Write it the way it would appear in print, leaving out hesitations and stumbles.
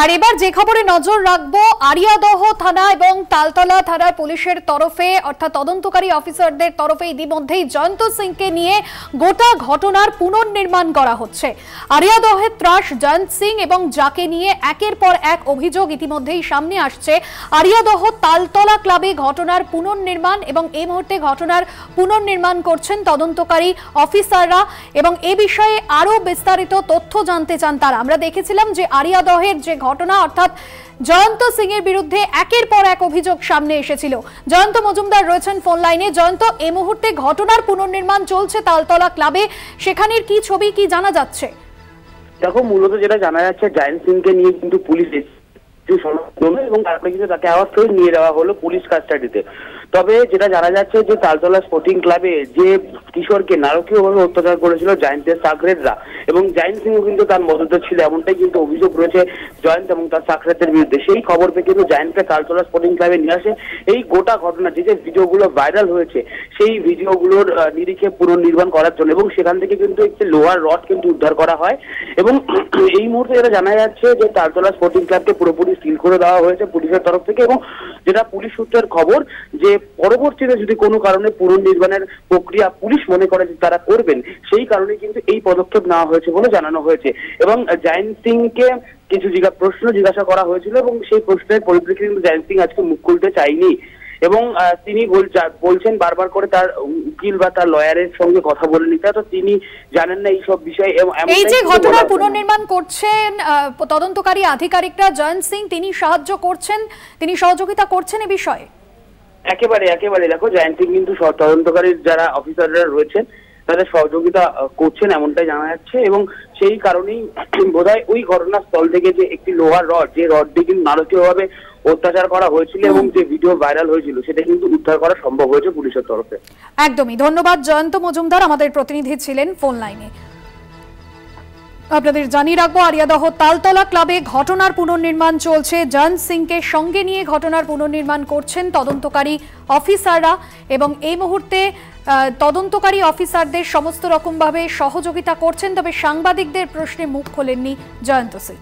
আর এবার যে খবরে নজর রাখবো, আরিয়াদহ থানা এবং তালতলা থানার পুলিশের তরফে অর্থাৎ তদন্তকারী অফিসারদের তরফে ইতিমধ্যেই জয়ন্ত সিংকে নিয়ে গোটা ঘটনার পুনর্নির্মাণ করা হচ্ছে। আরিয়াদহের ত্রাস জয়ন্ত সিং এবং যাকে নিয়ে একের পর এক অভিযোগ ইতিমধ্যেই সামনে আসছে। আরিয়াদহ তালতলা ক্লাবে ঘটনার পুনর্নির্মাণ এবং এই মুহূর্তে ঘটনার পুনর্নির্মাণ করছেন তদন্তকারী অফিসাররা এবং এ বিষয়ে আরো বিস্তারিত তথ্য জানতে চান তারা। আমরা দেখেছিলাম যে আরিয়াদহের যে ঘটনা অর্থাৎ জয়ন্ত সিং এর বিরুদ্ধে একের পর এক অভিযোগ সামনে এসেছিল। জয়ন্ত মজুমদার রয়েছেন ফোন লাইনে। জয়ন্ত, এই মুহূর্তে ঘটনার পুনর্নির্মাণ চলছে তালতলা ক্লাবে, সেখানের কি ছবি, কি জানা যাচ্ছে? দেখো, মূলত যেটা জানা যাচ্ছে জয়ন্ত সিংকে নিয়ে কিন্তু পুলিশ এবং তারপরে কিন্তু তাকে আবার ফের নিয়ে যাওয়া হলো পুলিশ কাস্টাডিতে। তবে যেটা জানা যাচ্ছে যে তালতলা স্পোর্টিং ক্লাবে যে কিশোরকে নারকীয়ভাবে অত্যাচার করেছিল জয়ন্তের সাকরেতরা এবং জয়ন্ত সিংও কিন্তু তার মদতে ছিল, এমনটাই কিন্তু অভিযোগ রয়েছে জয়ন্ত এবং তার সাকরেতের বিরুদ্ধে। সেই খবর পেয়ে কিন্তু জয়ন্তকে তালতলা স্পোর্টিং ক্লাবে নিয়ে আসে। এই গোটা ঘটনা যে ভিডিওগুলো ভাইরাল হয়েছে সেই ভিডিওগুলোর নিরিখে পুনর্নির্মাণ করার জন্য এবং সেখান থেকে কিন্তু একটি লোহার রড কিন্তু উদ্ধার করা হয় এবং এই মুহূর্তে যেটা জানা যাচ্ছে যে তালতলা স্পোর্টিং ক্লাবকে পুরোপুরি সিল করে দেওয়া হয়েছে পুলিশের তরফ থেকে এবং যেটা পুলিশ সূত্রের খবর যে পরবর্তীতে যদি কোনো কারণে পুনর্নির্মাণের প্রক্রিয়া পুলিশ মনে করে যে তারা করবেন, সেই কারণে কিন্তু এই পদক্ষেপ নেওয়া হয়েছে বলে জানানো হয়েছে। এবং জয়ন্ত সিংকে কিছু প্রশ্ন জিজ্ঞাসা করা হয়েছিল এবং সেই প্রশ্নের পরিপ্রেক্ষিতে কিন্তু জয়ন্ত সিং আজকে মুখ খুলতে চাইনি এবং তিনি বলছেন বারবার করে তার উকিল বা তার লয়ারের সঙ্গে কথা বলে নিতে, তো তিনি জানেন না এইসব বিষয়ে। এই যে ঘটনার পুনর্নির্মাণ করছেন তদন্তকারী আধিকারিকরা, জয়ন্ত সিং তিনি সাহায্য করছেন, তিনি সহযোগিতা করছেন এ বিষয়ে? একেবারে দেখো, জয়ন্ত সিং কিন্তু তদন্তকারী যারা অফিসাররা রয়েছেন তাদের সহযোগিতা করছেন এমনটাই জানা যাচ্ছে এবং সেই কারণেই বোধহয় ওই ঘটনাস্থল থেকে যে একটি লোহার রড, যে রডটি কিন্তু নারকীয়ভাবে অত্যাচার করা হয়েছিল এবং যে ভিডিও ভাইরাল হয়েছিল সেটা কিন্তু উদ্ধার করা সম্ভব হয়েছে পুলিশের তরফে। একদমই ধন্যবাদ জয়ন্ত মজুমদার, আমাদের প্রতিনিধি ছিলেন ফোন লাইনে। আপনাদের জানিয়ে রাখবো, আরিয়াদহ তালতলা ক্লাবে ঘটনার পুনর্নির্মাণ চলছে। জয়ন্ত সিংকে সঙ্গে নিয়ে ঘটনার পুনর্নির্মাণ করছেন তদন্তকারী অফিসাররা এবং এই মুহূর্তে তদন্তকারী অফিসারদের সমস্ত রকমভাবে সহযোগিতা করছেন। তবে সাংবাদিকদের প্রশ্নে মুখ খোলেননি জয়ন্ত সিং।